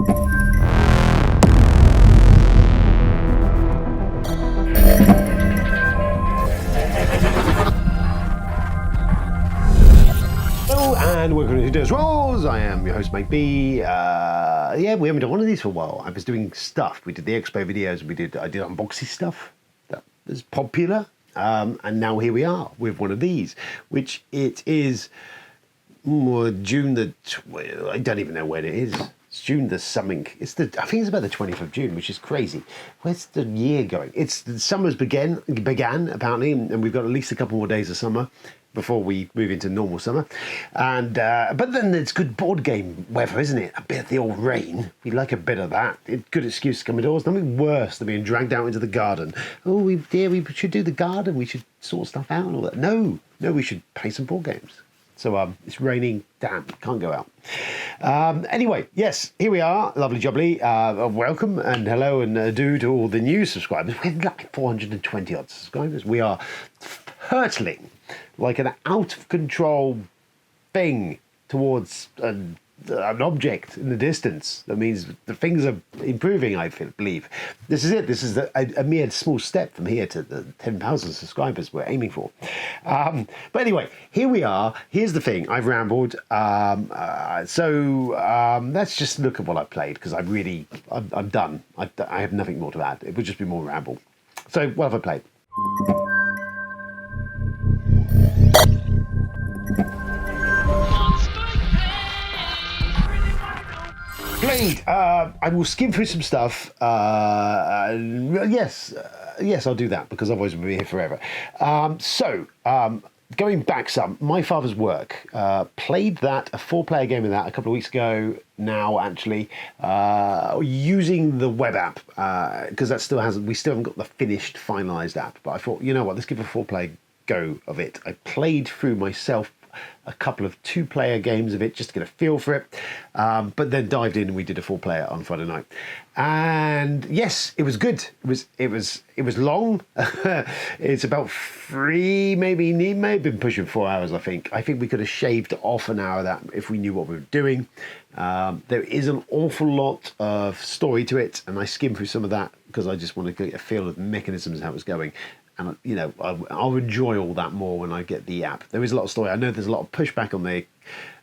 Hello and welcome to Who Does Rolls. I am your host, Mike B. Yeah, we haven't done one of these for a while. I was doing stuff. We did the expo videos. I did unboxing stuff that was popular, and now here we are with one of these, which it is June the. I don't even know when it is. It's June the something. I think it's about the 20th of June, which is crazy. Where's the year going? The summer's began apparently, and we've got at least a couple more days of summer before we move into normal summer. And but then it's good board game weather, isn't it? A bit of the old rain. We like a bit of that. It's good excuse to come indoors. Nothing worse than being dragged out into the garden. Oh, we should do the garden. We should sort stuff out and all that. No, we should play some board games. So it's raining. Damn, can't go out. Anyway, yes, here we are. Lovely jubbly. Welcome and hello and adieu to all the new subscribers. We're like 420 odd subscribers. We are hurtling like an out of control thing towards an object in the distance. That means the things are improving, I believe. This is it. This is a mere small step from here to the 10,000 subscribers we're aiming for. But anyway, here we are. Here's the thing. I've rambled. So let's just look at what I've played, because I'm done. I have nothing more to add. It would just be more ramble. So what have I played? Played. I will skim through some stuff. Yes, I'll do that, because otherwise we'll be here forever. Going back some, My Father's Work. Played that, a 4-player game of that a couple of weeks ago now, actually, using the web app, because we still haven't got the finished, finalised app. But I thought, you know what, let's give a 4-player go of it. I played through myself a couple of 2-player games of it just to get a feel for it, but then dived in and we did a 4-player on Friday night. And yes, it was good. It was long. It's about 3, maybe. It may have been pushing 4 hours. I think we could have shaved off an hour of that if we knew what we were doing. There is an awful lot of story to it, and I skimmed through some of that because I just wanted to get a feel of the mechanisms and how it was going. And, you know, I'll enjoy all that more when I get the app. There is a lot of story. I know there's a lot of pushback on the...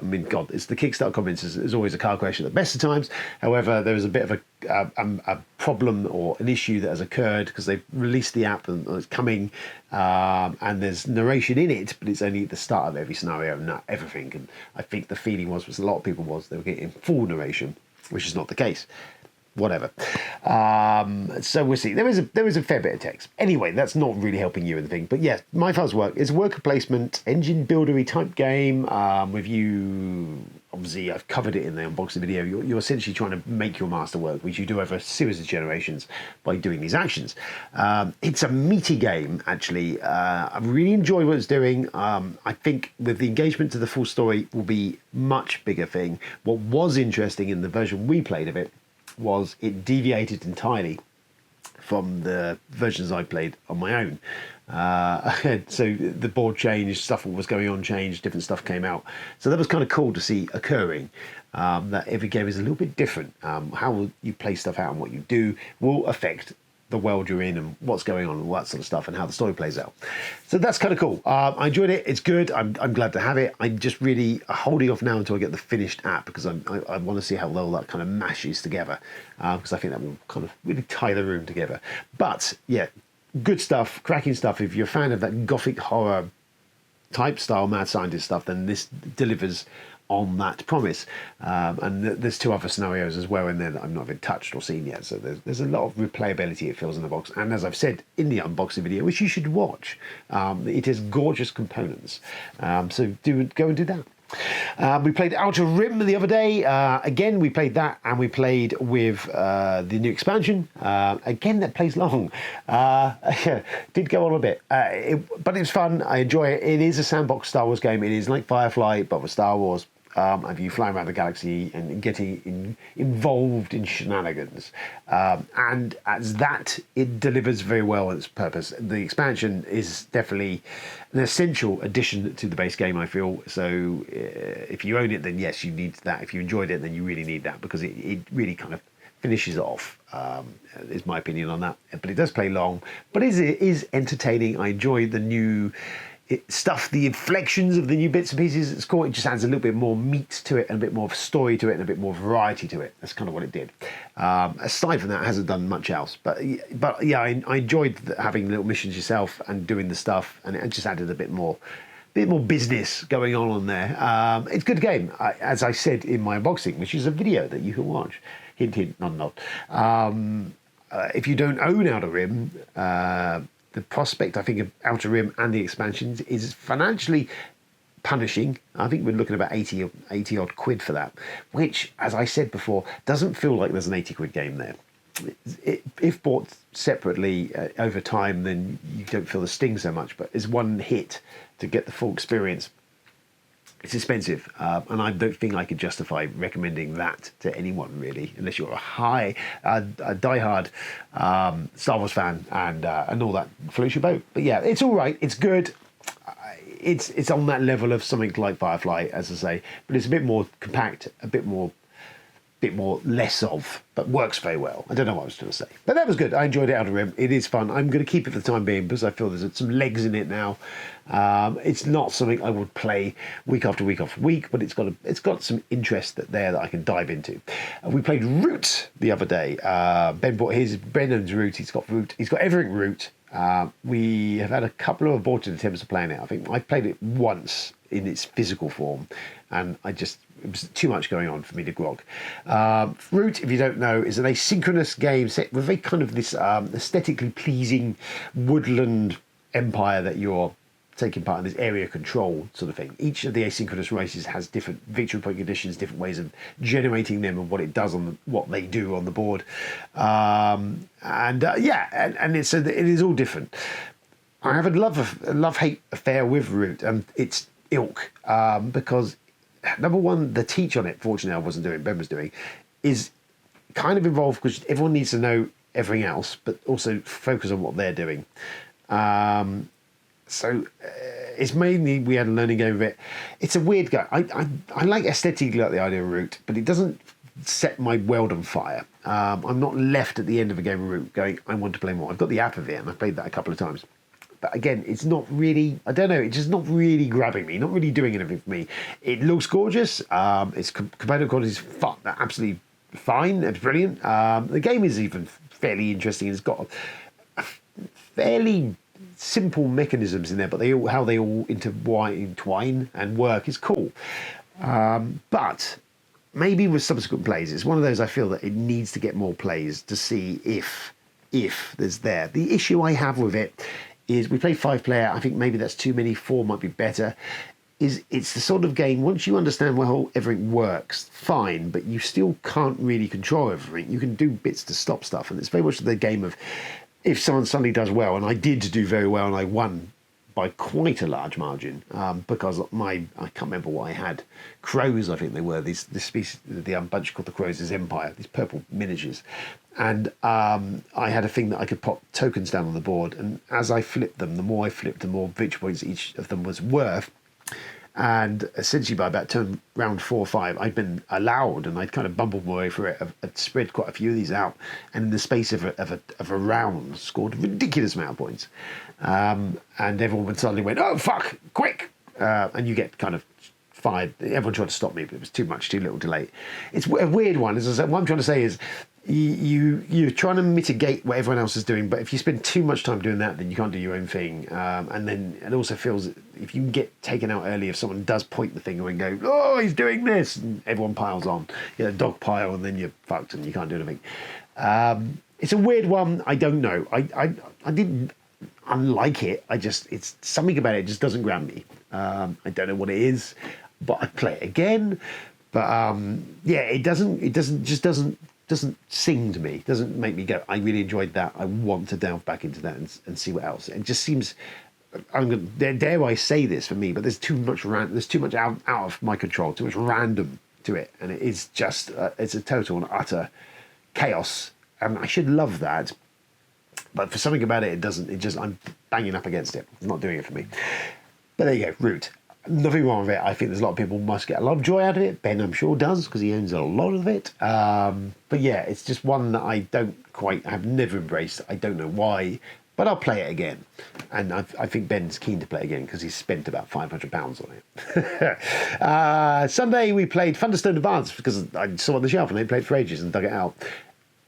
I mean, God, it's the Kickstarter comments. There's always a car question at the best of times. However, there is a bit of a problem or an issue that has occurred because they've released the app and it's coming, and there's narration in it, but it's only at the start of every scenario, not everything. And I think the feeling was a lot of people they were getting full narration, which is not the case. Whatever. So we'll see. There is a fair bit of text. Anyway, that's not really helping you in the thing. But yes, My Father's Work is a worker placement, engine buildery type game. With you, obviously, I've covered it in the unboxing video. You're essentially trying to make your master work, which you do over a series of generations by doing these actions. It's a meaty game, actually. I really enjoy what it's doing. I think with the engagement to the full story will be much bigger thing. What was interesting in the version we played of it was it deviated entirely from the versions I played on my own. So the board changed, stuff was going on changed, different stuff came out. So that was kind of cool to see occurring, that every game is a little bit different. How you play stuff out and what you do will affect the world you're in and what's going on and all that sort of stuff and how the story plays out. So that's kind of cool. I enjoyed it. It's good. I'm glad to have it. I'm just really holding off now until I get the finished app, because I want to see how well that kind of mashes together, because I think that will kind of really tie the room together. But yeah, good stuff, cracking stuff. If you're a fan of that gothic horror type style mad scientist stuff, then this delivers on that promise. And there's 2 other scenarios as well in there that I've not even touched or seen yet. So there's a lot of replayability it feels in the box. And as I've said in the unboxing video, which you should watch, it has gorgeous components. So go and do that. We played Outer Rim the other day. Again, we played that, and we played with the new expansion. Again, that plays long. Did go on a bit, but it was fun. I enjoy it. It is a sandbox Star Wars game. It is like Firefly, but with Star Wars. of you flying around the galaxy and getting involved in shenanigans. And as that, it delivers very well its purpose. The expansion is definitely an essential addition to the base game, I feel. So if you own it, then yes, you need that. If you enjoyed it, then you really need that, because it really kind of finishes off, is my opinion on that. But it does play long, but it is entertaining. I enjoy the new stuff, the inflections of the new bits and pieces. It's cool. It just adds a little bit more meat to it, and a bit more of a story to it, and a bit more variety to it. That's kind of what it did. Aside from that, it hasn't done much else. But yeah, I enjoyed having little missions yourself and doing the stuff, and it just added a bit more business going on there. It's a good game, as I said in my unboxing, which is a video that you can watch. Hint, hint, nod, nod. If you don't own Outer Rim, the prospect, I think, of Outer Rim and the expansions is financially punishing. I think we're looking at about 80 odd quid for that, which, as I said before, doesn't feel like there's an 80 quid game there. If bought separately over time, then you don't feel the sting so much, but as one hit to get the full experience, it's expensive, and I don't think I could justify recommending that to anyone, really, unless you're a diehard Star Wars fan and all that floats your boat. But yeah, it's all right. It's good. It's on that level of something like Firefly, as I say, but it's a bit more compact, a bit more less of, but works very well. I don't know what I was trying to say, but that was good. I enjoyed it. Outer Rim, it is fun. I'm going to keep it for the time being because I feel there's some legs in it now. It's not something I would play week after week after week, but it's got some interest there that I can dive into. We played Root the other day. Ben bought Brendan's Root. He's got everything Root. We have had a couple of aborted attempts of playing it. I think I played it once in its physical form, and it was too much going on for me to grog. Root, if you don't know, is an asynchronous game set with very kind of this aesthetically pleasing woodland empire that you're taking part in, this area control sort of thing. Each of the asynchronous races has different victory point conditions, different ways of generating them, and what it does what they do on the board. And it is all different. I have a love-hate affair with Root and its ilk, because number one, the teach on it, fortunately I wasn't doing, Ben was doing, is kind of involved because everyone needs to know everything else, but also focus on what they're doing. So it's mainly, we had a learning game of it. It's a weird game. I like aesthetically like the idea of Root, but it doesn't set my world on fire. I'm not left at the end of a game of Root going, I want to play more. I've got the app of it and I've played that a couple of times. But again, it's not really, I don't know, it's just not really grabbing me, not really doing anything for me. It looks gorgeous. Its component quality is absolutely fine. It's brilliant. The game is even fairly interesting. It's got fairly simple mechanisms in there, but how they all intertwine and work is cool. But maybe with subsequent plays, it's one of those I feel that it needs to get more plays to see if there's there. The issue I have with it is we play 5-player. I think maybe that's too many. 4 might be better. It's the sort of game, once you understand how everything works, fine, but you still can't really control everything. You can do bits to stop stuff, and it's very much the game of if someone suddenly does well, and I did do very well, and I won by quite a large margin, because I can't remember what I had. Crows, I think they were, this species, the bunch called the Crows' Empire, these purple miniatures. And I had a thing that I could pop tokens down on the board, and as I flipped them, the more I flipped, the more victory points each of them was worth. And essentially by about round 4 or 5, I'd been allowed, and I'd kind of bumbled my way through it. I'd spread quite a few of these out, and in the space of a round, scored a ridiculous amount of points. And everyone would suddenly went, "Oh fuck, quick!" And you get kind of fired. Everyone tried to stop me, but it was too little, too late. It's a weird one. As I said, what I'm trying to say is, you're trying to mitigate what everyone else is doing, but if you spend too much time doing that, then you can't do your own thing. And then it also feels that if you can get taken out early, if someone does point the finger and go, "Oh, he's doing this," and everyone piles on, you know, dog pile, and then you're fucked and you can't do anything. It's a weird one. I don't know. I didn't unlike it. It's something about it just doesn't grab me. I don't know what it is, but I'd play it again. But yeah, it doesn't sing to me. It doesn't make me go, I really enjoyed that. I want to delve back into that and see what else. It just seems dare I say this for me, but there's too much out of my control, too much random to it, and it is just it's a total and utter chaos. And I should love that, but for something about it, it doesn't. It just I'm banging up against it. It's not doing it for me. But there you go, Root. Nothing wrong with it. I think there's a lot of people must get a lot of joy out of it. Ben, I'm sure, does because he owns a lot of it. But yeah, it's just one that I have never embraced. I don't know why, but I'll play it again. And I think Ben's keen to play again because he's spent about £500 on it. Sunday we played Thunderstone Advance because I saw it on the shelf and I played for ages and dug it out.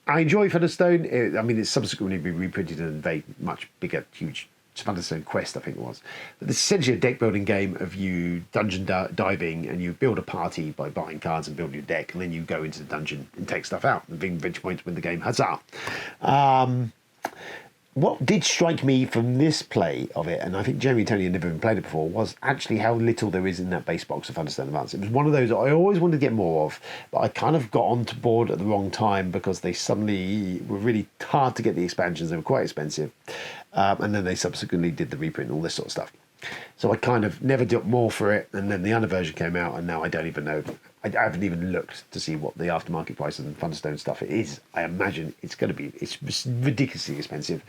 I enjoy Thunderstone. It's subsequently been reprinted in a very much bigger, huge Thunderstone Quest, I think it was. But this is essentially a deck building game of you dungeon diving, and you build a party by buying cards and building your deck, and then you go into the dungeon and take stuff out and bring bench points win the game. Huzzah! What did strike me from this play of it, and I think Jeremy and Tony had never even played it before, was actually how little there is in that base box of Thunderstone Advance. It was one of those I always wanted to get more of, but I kind of got onto board at the wrong time because they suddenly were really hard to get the expansions. They were quite expensive. And then they subsequently did the reprint and all this sort of stuff. So I kind of never did more for it, and then the other version came out, and now I don't even know. I haven't even looked to see what the aftermarket price of the Thunderstone stuff is. I imagine it's ridiculously expensive.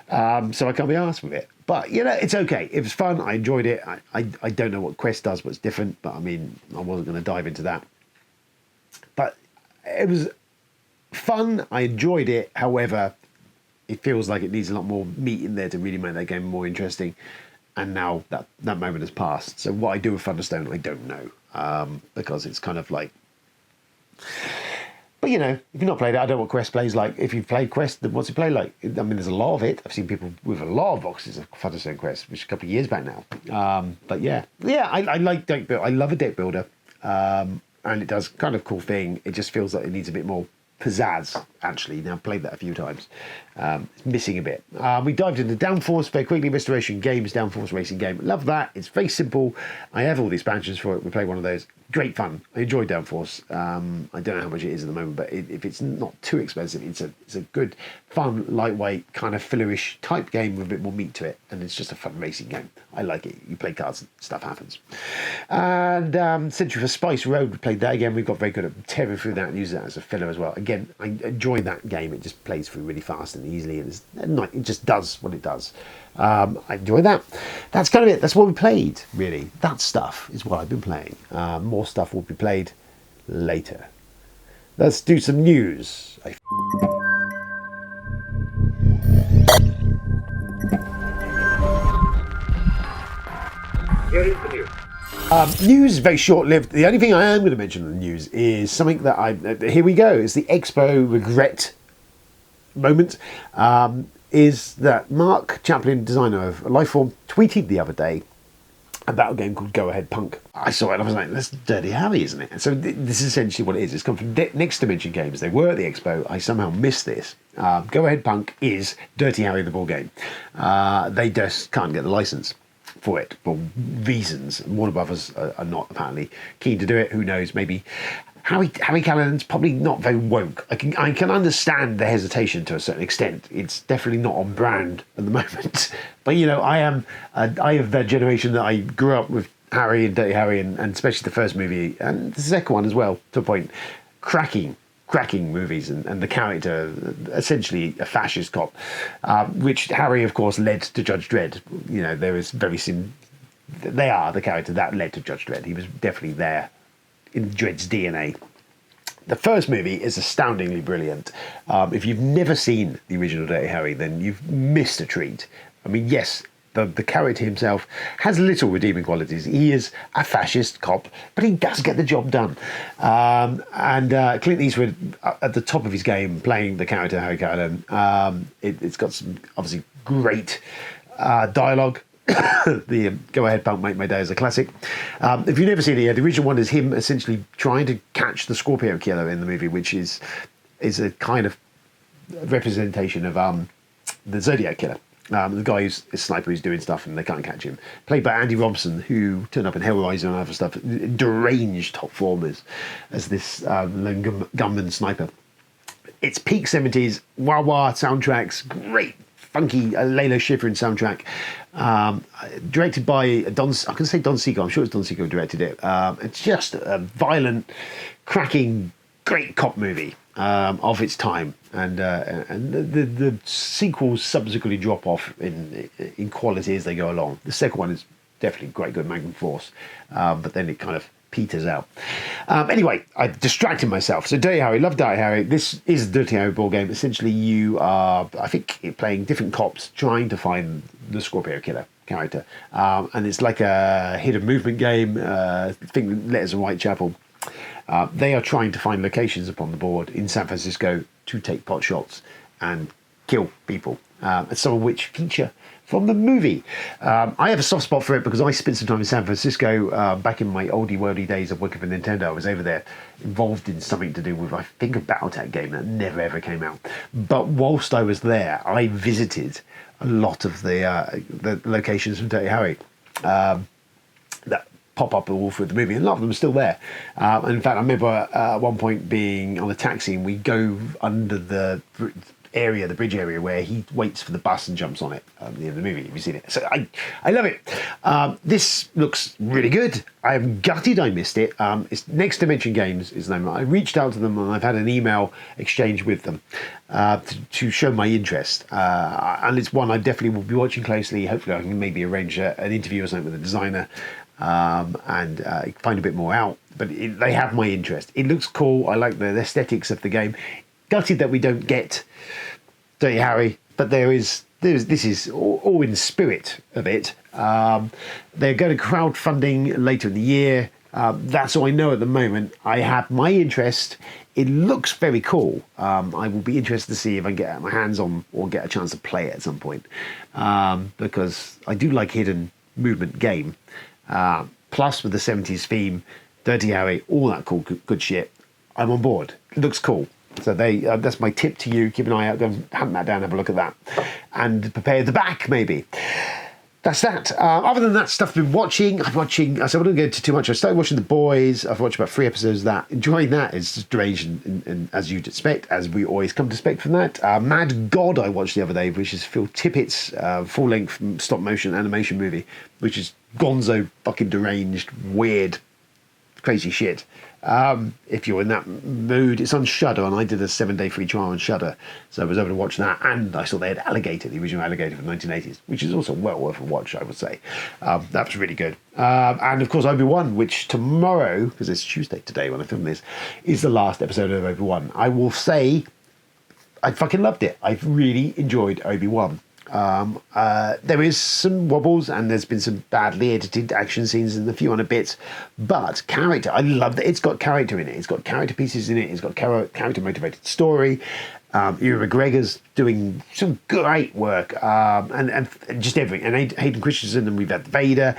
So I can't be arsed with it. But, it's okay. It was fun. I enjoyed it. I don't know what Quest does, but it's different. But, I wasn't going to dive into that. But it was fun. I enjoyed it. However, it feels like it needs a lot more meat in there to really make that game more interesting. And now that moment has passed. So what I do with Thunderstone, I don't know. Because it's kind of like... But, if you've not played it, I don't know what Quest plays like. If you've played Quest, then what's it play like? There's a lot of it. I've seen people with a lot of boxes of Thunderstone Quest, which is a couple of years back now. But yeah, I like deck build. I love a deck builder. And it does kind of cool thing. It just feels like it needs a bit more pizzazz, actually. Now, I've played that a few times. It's missing a bit. We dived into Downforce very quickly. Restoration Games, Downforce racing game. Love that. It's very simple. I have all the expansions for it. We play one of those. Great fun. I enjoy Downforce. I don't know how much it is at the moment, but if it's not too expensive, it's a good, fun, lightweight, kind of fillerish type game with a bit more meat to it. And it's just a fun racing game. I like it. You play cards and stuff happens. And Century for Spice Road, we played that again. We got very good at tearing through that and using that as a filler as well. Again, I enjoy that game. It just plays through really fast and easily, and it just does what it does. I enjoy that. That's kind of it. That's what we played, really. That stuff is what I've been playing. More stuff will be played later. Let's do some news. Here is the news. News is very short-lived. The only thing I am going to mention in the news is something that here we go. It's the Expo regret moment. Is that Mark Chaplin, designer of Lifeform, tweeted the other day about a game called Go Ahead Punk. I saw it and I was like, that's Dirty Harry, isn't it? And so this is essentially what it is. It's come from Next Dimension Games. They were at the Expo. I somehow missed this. Go Ahead Punk is Dirty Harry the board game. They just can't get the license for it for reasons. Warner Brothers are not apparently keen to do it. Who knows? Maybe Harry Callahan's probably not very woke. I can understand the hesitation to a certain extent. It's definitely not on brand at the moment. But I am that generation that I grew up with Harry and Dirty Harry, and especially the first movie and the second one as well, to a point. Cracking movies, and the character, essentially a fascist cop, which Harry, of course, led to Judge Dredd. There is they are the character that led to Judge Dredd. He was definitely there in Dredd's DNA. The first movie is astoundingly brilliant. If you've never seen the original Dirty Harry, then you've missed a treat. Yes, the character himself has little redeeming qualities. He is a fascist cop, but he does get the job done. And Clint Eastwood, at the top of his game, playing the character Harry Callahan. It's got some obviously great dialogue. The Go Ahead Punk Make My Day is a classic. If you've never seen it, the original one is him essentially trying to catch the Scorpio Killer in the movie, which is a kind of representation of the Zodiac Killer. The guy who's a sniper who's doing stuff and they can't catch him. Played by Andy Robson, who turned up in Hellraiser and other stuff. Deranged top formers as this gunman sniper. It's peak 70s, wah-wah soundtracks, great funky Layla Schifrin soundtrack, directed by Don. I can say Don Siegel. I'm sure it's Don Siegel who directed it. It's just a violent, cracking, great cop movie of its time, and the sequels subsequently drop off in quality as they go along. The second one is definitely great, good magnum force, but then it kind of peters out. Anyway, I distracted myself. So Dirty Harry, love Dirty Harry. This is a Dirty Harry board game. Essentially, you are, I think, playing different cops trying to find the Scorpio Killer character. And it's like a hidden movement game. I think Letters of Whitechapel. They are trying to find locations upon the board in San Francisco to take pot shots and kill people, some of which feature from the movie. I have a soft spot for it because I spent some time in San Francisco back in my oldie worldy days of working for Nintendo. I was over there involved in something to do with, I think, a Battletech game that never ever came out. But whilst I was there, I visited a lot of the locations from Dirty Harry that pop up all through the movie, and a lot of them are still there. And in fact, I remember at one point being on a taxi and we go under the bridge area where he waits for the bus and jumps on it at the end of the movie. Have you seen it? So I love it. This looks really good. I'm gutted I missed it. It's Next Dimension Games is the name. I reached out to them and I've had an email exchange with them to show my interest. And it's one I definitely will be watching closely. Hopefully I can maybe arrange an interview or something with the designer and find a bit more out. But they have my interest. It looks cool. I like the aesthetics of the game. Gutted that we don't get Dirty Harry, but this is all in the spirit of it. They're going to crowdfunding later in the year. That's all I know at the moment. I have my interest. It looks very cool. I will be interested to see if I can get my hands on or get a chance to play it at some point, because I do like hidden movement game. Plus with the 70s theme, Dirty Harry, all that cool good shit. I'm on board. It looks cool. So that's my tip to you. Keep an eye out. Go hunt that down, have a look at that. And prepare the back, maybe. That's that. Other than that stuff I've been watching, I said I wouldn't go into too much. I started watching The Boys. I've watched about 3 episodes of that. Enjoying that. It's just deranged and as you'd expect, as we always come to expect from that. Mad God I watched the other day, which is Phil Tippett's full-length stop-motion animation movie, which is gonzo, fucking deranged, weird, crazy shit. If you're in that mood, it's on Shudder, and I did a 7-day free trial on Shudder, so I was able to watch that, and I saw they had Alligator, the original Alligator from the 1980s, which is also well worth a watch, I would say. That was really good. And of course ObiWan, which tomorrow, because it's Tuesday today when I film this, is the last episode of ObiWan. I will say I fucking loved it. I've really enjoyed ObiWan. There is some wobbles and there's been some badly edited action scenes and a few other bits, but character, I love that it's got character in it. It's got character pieces in it. It's got character motivated story. Ewan McGregor's doing some great work, and just everything. And Hayden Christensen, and we've had Vader.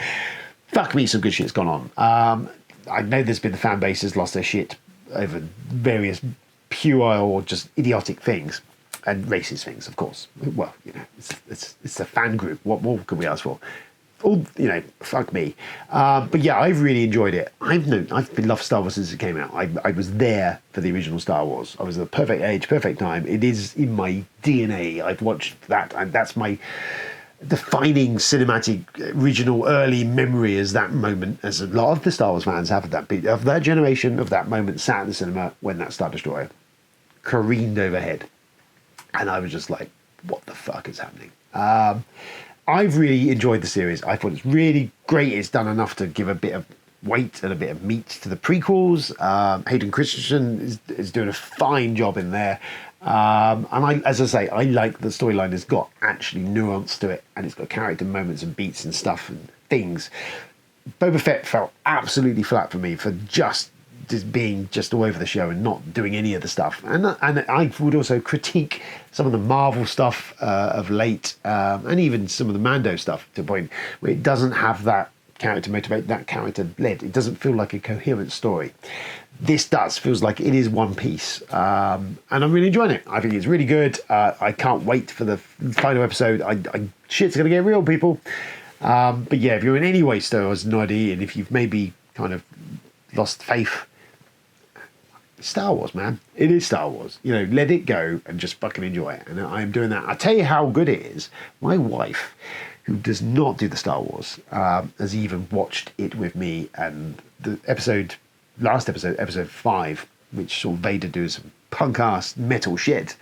Fuck me, some good shit's gone on. I know there's been the fan base has lost their shit over various puerile or just idiotic things. And racist things, of course. Well, you know, it's a fan group. What more can we ask for? All, you know, fuck me. But yeah, I've really enjoyed it. I've been loved Star Wars since it came out. I was there for the original Star Wars. I was at the perfect age, perfect time. It is in my DNA. I've watched that, and that's my defining cinematic original early memory as that moment, as a lot of the Star Wars fans have of that generation, of that moment sat in the cinema when that Star Destroyer careened overhead. And I was just like, what the fuck is happening? I've really enjoyed the series. I thought it's really great. It's done enough to give a bit of weight and a bit of meat to the prequels. Hayden Christensen is doing a fine job in there. And as I say, I like the storyline has got actually nuance to it, and it's got character moments and beats and stuff and things. Boba Fett felt absolutely flat for me for just being just all over the show and not doing any of the stuff. And I would also critique some of the Marvel stuff of late, and even some of the Mando stuff to a point where it doesn't have that character motivate, that character led. It doesn't feel like a coherent story. This feels like it is one piece, and I'm really enjoying it. I think it's really good. I can't wait for the final episode. Shit's gonna get real, people. But yeah, if you're in any way Star Wars nerdy, and if you've maybe kind of lost faith, Star Wars, man. It is Star Wars. You know, let it go and just fucking enjoy it. And I am doing that. I'll tell you how good it is. My wife, who does not do the Star Wars, has even watched it with me. And the last episode, episode 5, which saw Vader do some punk-ass metal shit,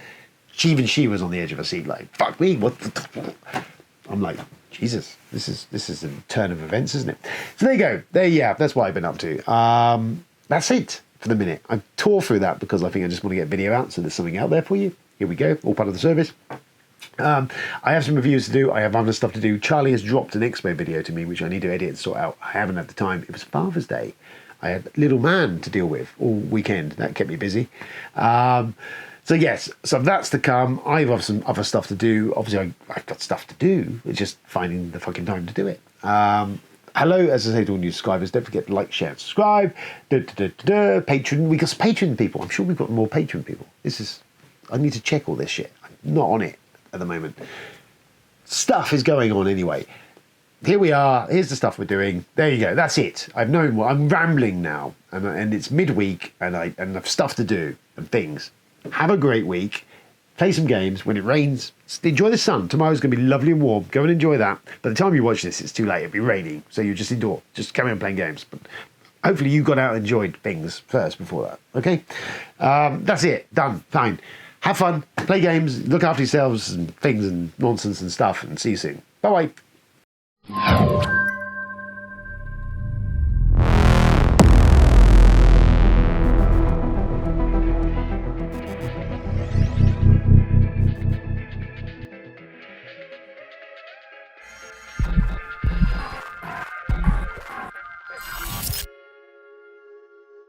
she was on the edge of her seat like, fuck me, what the... I'm like, Jesus, this is a turn of events, isn't it? So there you go. That's what I've been up to. That's it for the minute. I tore through that because I think I just want to get video out, so there's something out there for you. Here we go, all part of the service. I have some reviews to do. I have other stuff to do. Charlie has dropped an expo video to me, which I need to edit and sort out. I haven't had the time. It was Father's Day. I had little man to deal with all weekend. That kept me busy. So yes, so that's to come. I have some other stuff to do. Obviously, I've got stuff to do. It's just finding the fucking time to do it. Hello, as I say to all new subscribers, don't forget to like, share, and subscribe. Patreon. We got some Patreon people. I'm sure we've got more Patreon people. I need to check all this shit. I'm not on it at the moment. Stuff is going on anyway. Here we are. Here's the stuff we're doing. There you go. That's it. I've known more. I'm rambling now, and it's midweek, and I've stuff to do and things. Have a great week. Play some games. When it rains, enjoy the sun. Tomorrow's going to be lovely and warm. Go and enjoy that. By the time you watch this, it's too late. It'll be raining, so you just indoor. Just carry on playing games. But hopefully you got out and enjoyed things first before that. Okay? That's it. Done. Fine. Have fun. Play games. Look after yourselves and things and nonsense and stuff. And see you soon. Bye-bye.